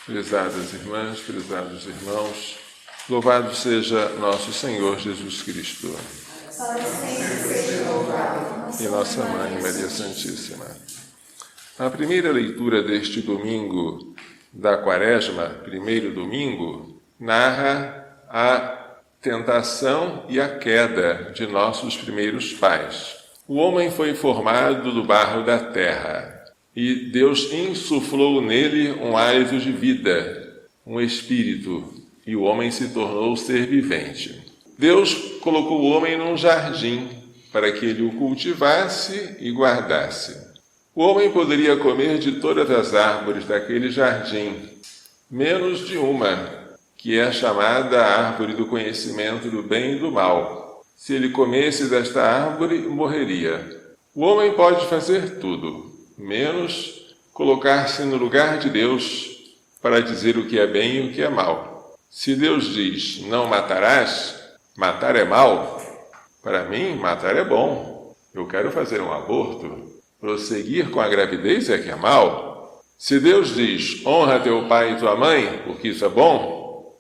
Prezadas irmãs, prezados irmãos, louvado seja nosso Senhor Jesus Cristo. Para sempre seja louvado. E nossa Mãe, Maria Santíssima. A primeira leitura deste domingo da Quaresma, primeiro domingo, narra a tentação e a queda de nossos primeiros pais. O homem foi formado do barro da terra e Deus insuflou nele um hálito de vida, um espírito, e o homem se tornou ser vivente. Deus colocou o homem num jardim para que ele o cultivasse e guardasse. O homem poderia comer de todas as árvores daquele jardim, menos de uma, que é chamada a árvore do conhecimento do bem e do mal. Se ele comesse desta árvore, morreria. O homem pode fazer tudo, menos colocar-se no lugar de Deus para dizer o que é bem e o que é mal. Se Deus diz, não matarás, matar é mal. Para mim, matar é bom. Eu quero fazer um aborto. Prosseguir com a gravidez é que é mal. Se Deus diz, honra teu pai e tua mãe, porque isso é bom,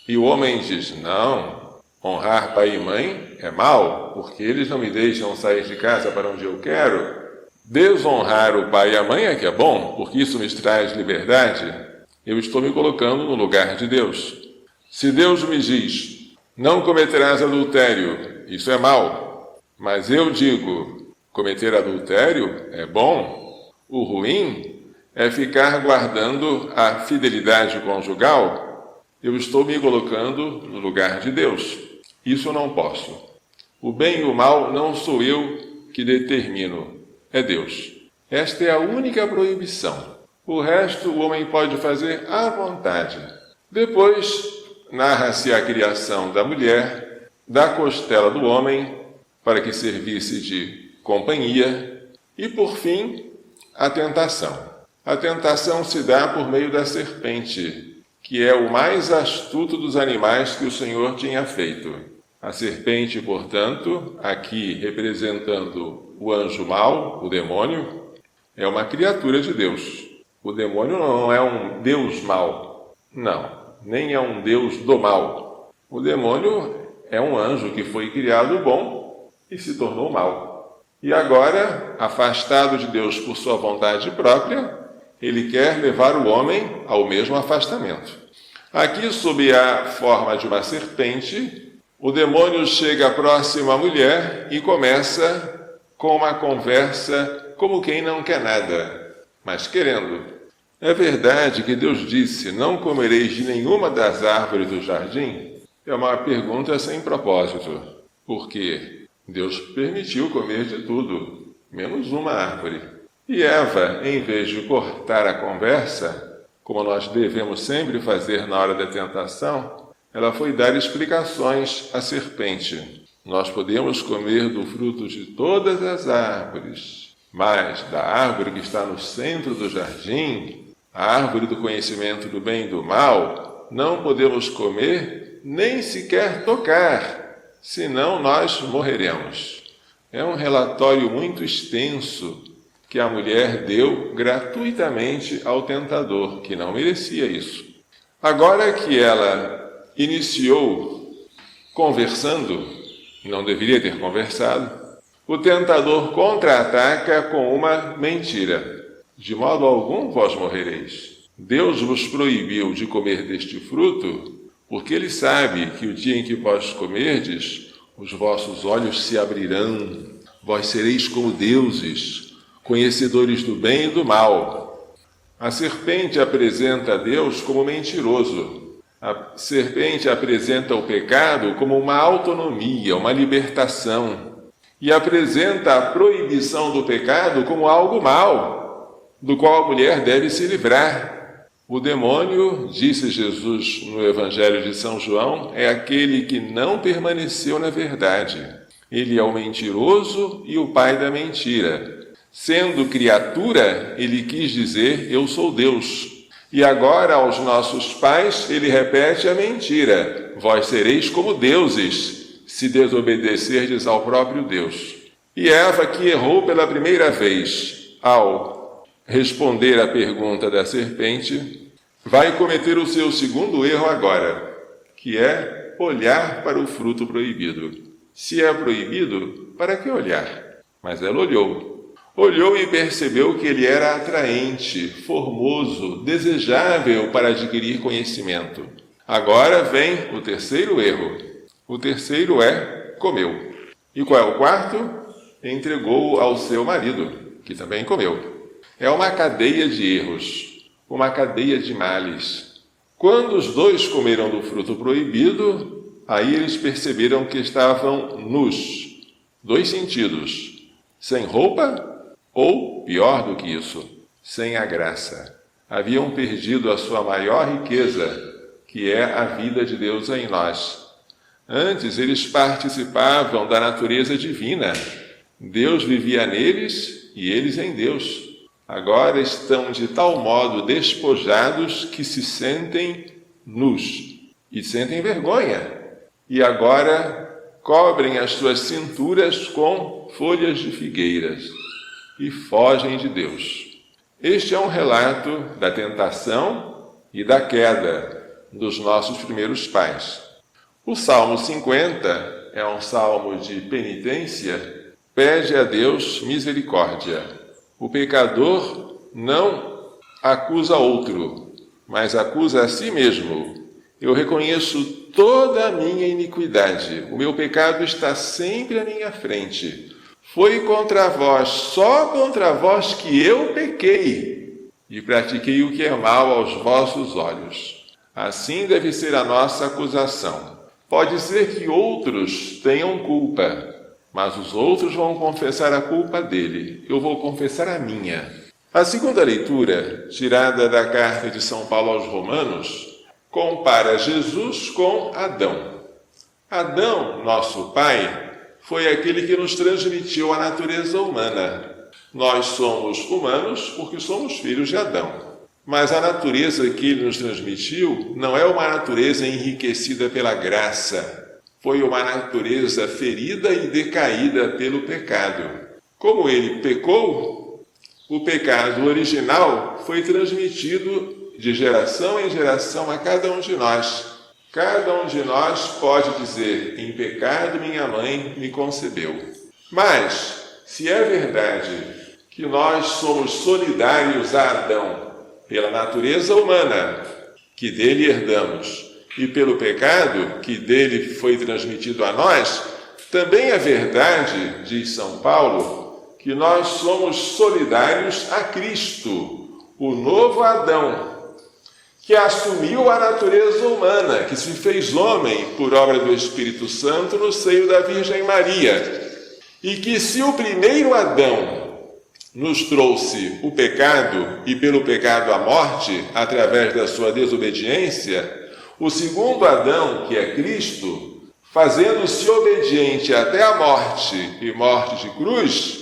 e o homem diz, não, honrar pai e mãe é mal, porque eles não me deixam sair de casa para onde eu quero. Desonrar o pai e a mãe é que é bom, porque isso me traz liberdade. Eu estou me colocando no lugar de Deus. Se Deus me diz, não cometerás adultério, isso é mal. Mas eu digo, cometer adultério é bom. O ruim é ficar guardando a fidelidade conjugal. Eu estou me colocando no lugar de Deus. Isso eu não posso. O bem e o mal não sou eu que determino. É Deus. Esta é a única proibição. O resto o homem pode fazer à vontade. Depois, narra-se a criação da mulher, da costela do homem, para que servisse de companhia, e, por fim, a tentação. A tentação se dá por meio da serpente, que é o mais astuto dos animais que o Senhor tinha feito. A serpente, portanto, aqui representando o anjo mau, o demônio, é uma criatura de Deus. O demônio não é um Deus mau. Não, nem é um Deus do mal. O demônio é um anjo que foi criado bom e se tornou mau. E agora, afastado de Deus por sua vontade própria, ele quer levar o homem ao mesmo afastamento. Aqui, sob a forma de uma serpente, o demônio chega próximo à mulher e começa com uma conversa como quem não quer nada, mas querendo. É verdade que Deus disse, não comereis de nenhuma das árvores do jardim? É uma pergunta sem propósito, porque Deus permitiu comer de tudo, menos uma árvore. E Eva, em vez de cortar a conversa, como nós devemos sempre fazer na hora da tentação, ela foi dar explicações à serpente. Nós podemos comer do fruto de todas as árvores, mas da árvore que está no centro do jardim, a árvore do conhecimento do bem e do mal, não podemos comer nem sequer tocar, senão nós morreremos. É um relatório muito extenso que a mulher deu gratuitamente ao tentador, que não merecia isso. Agora que ela iniciou conversando, não deveria ter conversado, o tentador contra-ataca com uma mentira. De modo algum vós morrereis. Deus vos proibiu de comer deste fruto, porque ele sabe que o dia em que vós comerdes, os vossos olhos se abrirão, vós sereis como deuses, conhecedores do bem e do mal. A serpente apresenta a Deus como mentiroso. A serpente apresenta o pecado como uma autonomia, uma libertação, e apresenta a proibição do pecado como algo mau, do qual a mulher deve se livrar. O demônio, disse Jesus no Evangelho de São João, é aquele que não permaneceu na verdade. Ele é o mentiroso e o pai da mentira. Sendo criatura, ele quis dizer, eu sou Deus. E agora, aos nossos pais, ele repete a mentira. Vós sereis como deuses, se desobedecerdes ao próprio Deus. E Eva, que errou pela primeira vez ao responder à pergunta da serpente, vai cometer o seu segundo erro agora, que é olhar para o fruto proibido. Se é proibido, para que olhar? Mas ela olhou. Olhou e percebeu que ele era atraente, formoso, desejável para adquirir conhecimento. Agora vem o terceiro erro. O terceiro é comeu. E qual é o quarto? Entregou ao seu marido, que também comeu. É uma cadeia de erros, uma cadeia de males. Quando os dois comeram do fruto proibido, aí eles perceberam que estavam nus. 2 sentidos: sem roupa ou, pior do que isso, sem a graça. Haviam perdido a sua maior riqueza, que é a vida de Deus em nós. Antes, eles participavam da natureza divina. Deus vivia neles e eles em Deus. Agora estão de tal modo despojados que se sentem nus e sentem vergonha. E agora cobrem as suas cinturas com folhas de figueiras e fogem de Deus. Este é um relato da tentação e da queda dos nossos primeiros pais. O Salmo 50 é um salmo de penitência, pede a Deus misericórdia. O pecador não acusa outro, mas acusa a si mesmo. Eu reconheço toda a minha iniquidade. O meu pecado está sempre à minha frente. Foi contra vós, só contra vós que eu pequei e pratiquei o que é mal aos vossos olhos. Assim deve ser a nossa acusação. Pode ser que outros tenham culpa, mas os outros vão confessar a culpa dele. Eu vou confessar a minha. A segunda leitura, tirada da carta de São Paulo aos Romanos, compara Jesus com Adão. Adão, nosso pai, foi aquele que nos transmitiu a natureza humana. Nós somos humanos porque somos filhos de Adão. Mas a natureza que ele nos transmitiu não é uma natureza enriquecida pela graça. Foi uma natureza ferida e decaída pelo pecado. Como ele pecou, o pecado original foi transmitido de geração em geração a cada um de nós. Cada um de nós pode dizer: em pecado minha mãe me concebeu. Mas, se é verdade que nós somos solidários a Adão pela natureza humana que dele herdamos e pelo pecado que dele foi transmitido a nós, também é verdade, diz São Paulo, que nós somos solidários a Cristo, o novo Adão, que assumiu a natureza humana, que se fez homem por obra do Espírito Santo no seio da Virgem Maria, e que se o primeiro Adão nos trouxe o pecado e pelo pecado a morte através da sua desobediência, o segundo Adão, que é Cristo, fazendo-se obediente até a morte e morte de cruz,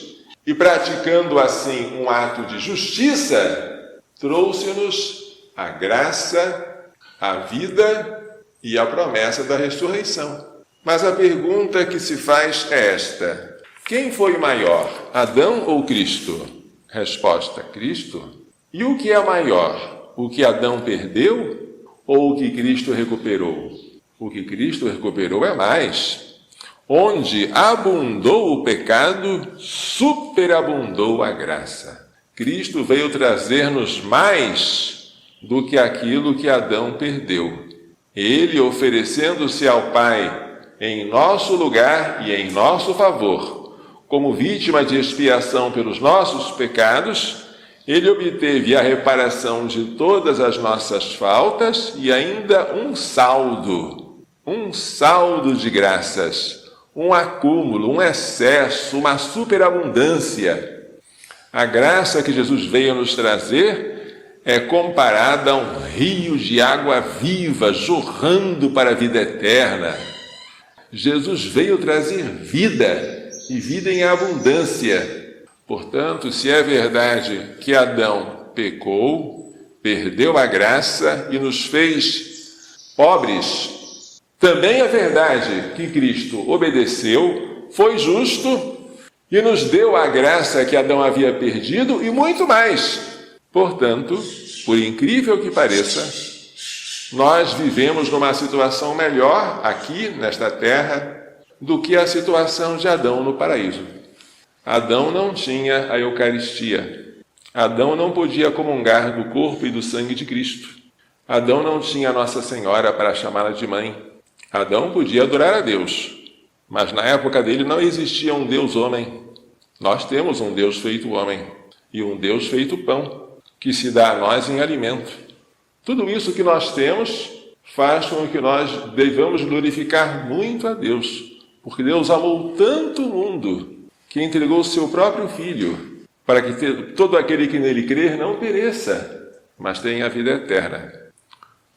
e praticando assim um ato de justiça, trouxe-nos a graça, a vida e a promessa da ressurreição. Mas a pergunta que se faz é esta: quem foi maior, Adão ou Cristo? Resposta: Cristo. E o que é maior? O que Adão perdeu ou o que Cristo recuperou? O que Cristo recuperou é mais. Onde abundou o pecado, superabundou a graça. Cristo veio trazer-nos mais do que aquilo que Adão perdeu. Ele, oferecendo-se ao Pai em nosso lugar e em nosso favor, como vítima de expiação pelos nossos pecados, ele obteve a reparação de todas as nossas faltas e ainda um saldo de graças, um acúmulo, um excesso, uma superabundância. A graça que Jesus veio nos trazer é comparada a um rio de água viva jorrando para a vida eterna. Jesus veio trazer vida, e vida em abundância. Portanto, se é verdade que Adão pecou, perdeu a graça e nos fez pobres, também é verdade que Cristo obedeceu, foi justo e nos deu a graça que Adão havia perdido e muito mais. Portanto, por incrível que pareça, nós vivemos numa situação melhor aqui, nesta terra, do que a situação de Adão no paraíso. Adão não tinha a Eucaristia. Adão não podia comungar do corpo e do sangue de Cristo. Adão não tinha Nossa Senhora para chamá-la de mãe. Adão podia adorar a Deus, mas na época dele não existia um Deus homem. Nós temos um Deus feito homem e um Deus feito pão, que se dá a nós em alimento. Tudo isso que nós temos faz com que nós devamos glorificar muito a Deus, porque Deus amou tanto o mundo que entregou o seu próprio Filho, para que todo aquele que nele crer não pereça, mas tenha a vida eterna.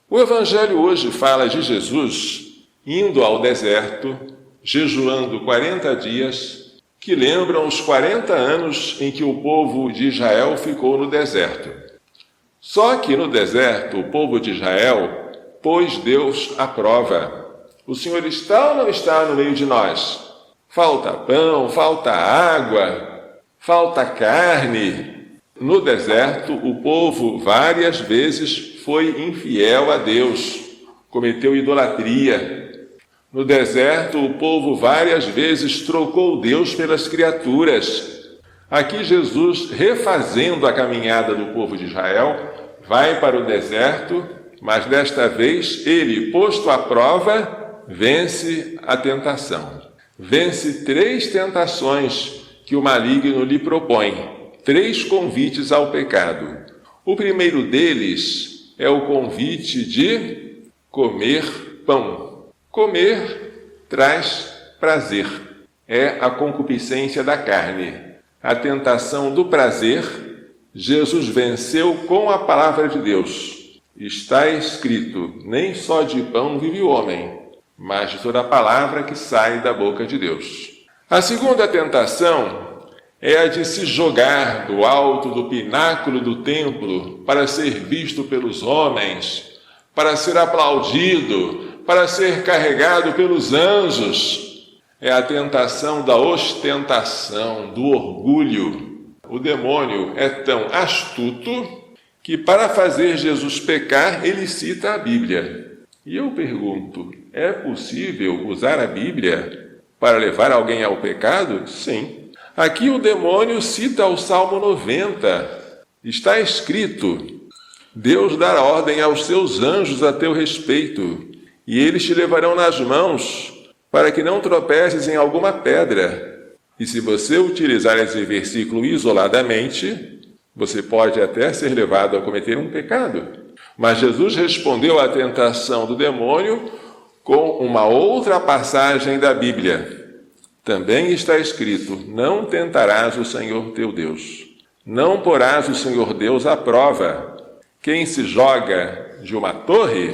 O Evangelho hoje fala de Jesus indo ao deserto, jejuando 40 dias, que lembram os 40 anos em que o povo de Israel ficou no deserto. Só que no deserto, o povo de Israel pôs Deus à prova. O Senhor está ou não está no meio de nós? Falta pão, falta água, falta carne. No deserto, o povo várias vezes foi infiel a Deus, cometeu idolatria. No deserto, o povo várias vezes trocou Deus pelas criaturas. Aqui Jesus, refazendo a caminhada do povo de Israel, vai para o deserto, mas desta vez ele, posto à prova, vence a tentação. Vence 3 tentações que o maligno lhe propõe, 3 convites ao pecado. O primeiro deles é o convite de comer pão. Comer traz prazer, é a concupiscência da carne. A tentação do prazer, Jesus venceu com a palavra de Deus. Está escrito, nem só de pão vive o homem, mas de toda a palavra que sai da boca de Deus. A segunda tentação é a de se jogar do alto do pináculo do templo para ser visto pelos homens, para ser aplaudido, para ser carregado pelos anjos. É a tentação da ostentação, do orgulho. O demônio é tão astuto que, para fazer Jesus pecar, ele cita a Bíblia. E eu pergunto, é possível usar a Bíblia para levar alguém ao pecado? Sim. Aqui o demônio cita o Salmo 90. Está escrito, Deus dará ordem aos seus anjos a teu respeito, e eles te levarão nas mãos, para que não tropeces em alguma pedra. E se você utilizar esse versículo isoladamente, você pode até ser levado a cometer um pecado. Mas Jesus respondeu à tentação do demônio com uma outra passagem da Bíblia. Também está escrito, não tentarás o Senhor teu Deus. Não porás o Senhor Deus à prova. Quem se joga de uma torre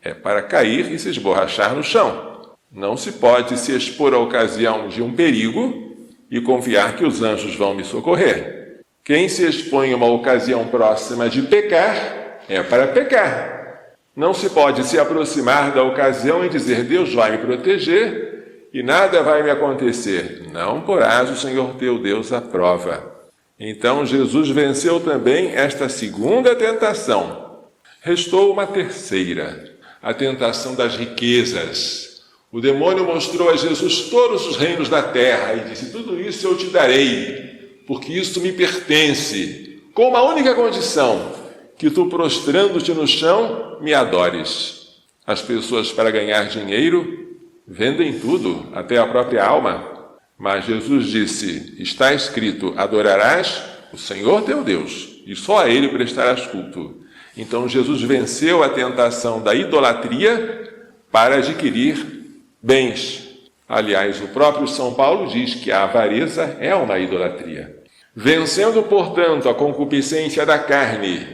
é para cair e se esborrachar no chão. Não se pode se expor à ocasião de um perigo e confiar que os anjos vão me socorrer. Quem se expõe a uma ocasião próxima de pecar é para pecar. Não se pode se aproximar da ocasião e dizer, Deus vai me proteger e nada vai me acontecer. Não porás o Senhor teu Deus à prova. Então Jesus venceu também esta segunda tentação. Restou uma terceira, a tentação das riquezas. O demônio mostrou a Jesus todos os reinos da terra e disse, tudo isso eu te darei, porque isso me pertence, com uma única condição, que tu, prostrando-te no chão, me adores. As pessoas, para ganhar dinheiro, vendem tudo, até a própria alma. Mas Jesus disse, está escrito, adorarás o Senhor teu Deus, e só a Ele prestarás culto. Então Jesus venceu a tentação da idolatria para adquirir bens. Aliás, o próprio São Paulo diz que a avareza é uma idolatria. Vencendo, portanto, a concupiscência da carne,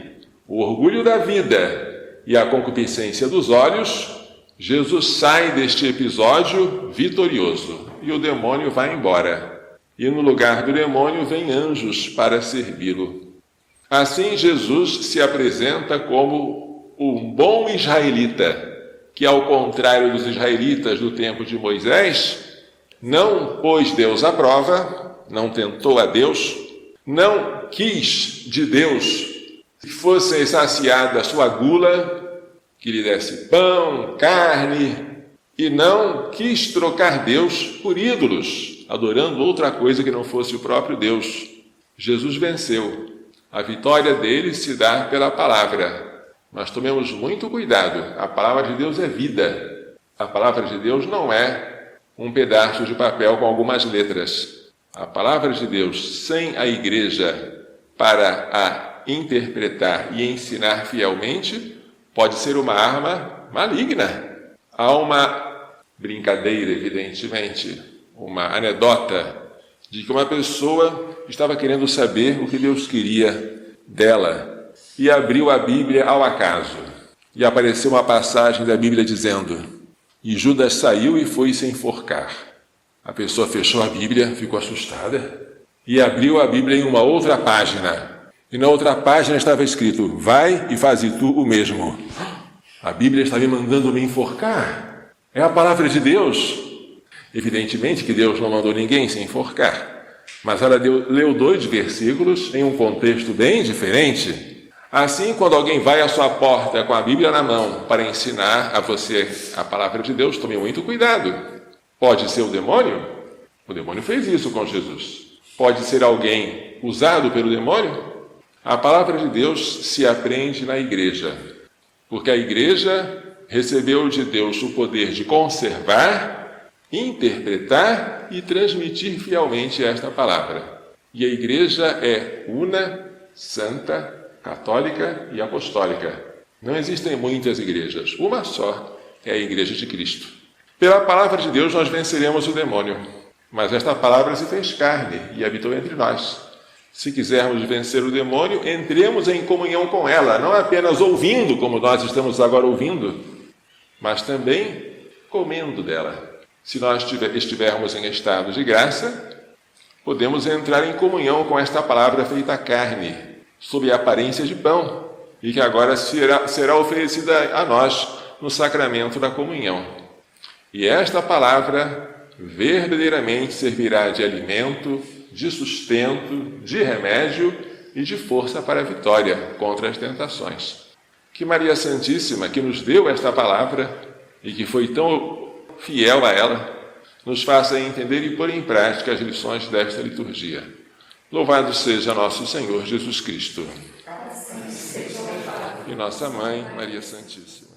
o orgulho da vida e a concupiscência dos olhos, Jesus sai deste episódio vitorioso e o demônio vai embora. E no lugar do demônio vem anjos para servi-lo. Assim, Jesus se apresenta como um bom israelita, que, ao contrário dos israelitas do tempo de Moisés, não pôs Deus à prova, não tentou a Deus, não quis de Deus se fossem saciadas a sua gula, que lhe desse pão, carne, e não quis trocar Deus por ídolos, adorando outra coisa que não fosse o próprio Deus. Jesus venceu. A vitória dele se dá pela palavra. Mas tomemos muito cuidado. A palavra de Deus é vida. A palavra de Deus não é um pedaço de papel com algumas letras. A palavra de Deus, sem a igreja para a interpretar e ensinar fielmente, pode ser uma arma maligna. Há uma brincadeira, evidentemente, uma anedota de que uma pessoa estava querendo saber o que Deus queria dela e abriu a Bíblia ao acaso. E apareceu uma passagem da Bíblia dizendo: e Judas saiu e foi se enforcar. A pessoa fechou a Bíblia, ficou assustada e abriu a Bíblia em uma outra página. E na outra página estava escrito: vai e faze tu o mesmo. A Bíblia está me mandando me enforcar. É a palavra de Deus. Evidentemente que Deus não mandou ninguém se enforcar. Mas ela leu 2 versículos em um contexto bem diferente. Assim, quando alguém vai à sua porta com a Bíblia na mão para ensinar a você a palavra de Deus, tome muito cuidado. Pode ser o demônio? O demônio fez isso com Jesus. Pode ser alguém usado pelo demônio? A palavra de Deus se aprende na igreja, porque a igreja recebeu de Deus o poder de conservar, interpretar e transmitir fielmente esta palavra. E a igreja é una, santa, católica e apostólica. Não existem muitas igrejas, uma só é a igreja de Cristo. Pela palavra de Deus nós venceremos o demônio, mas esta palavra se fez carne e habitou entre nós. Se quisermos vencer o demônio, entremos em comunhão com ela, não apenas ouvindo, como nós estamos agora ouvindo, mas também comendo dela. Se nós estivermos em estado de graça, podemos entrar em comunhão com esta palavra feita carne, sob a aparência de pão, e que agora será oferecida a nós no sacramento da comunhão. E esta palavra verdadeiramente servirá de alimento, de sustento, de remédio e de força para a vitória contra as tentações. Que Maria Santíssima, que nos deu esta palavra e que foi tão fiel a ela, nos faça entender e pôr em prática as lições desta liturgia. Louvado seja nosso Senhor Jesus Cristo. E nossa Mãe, Maria Santíssima.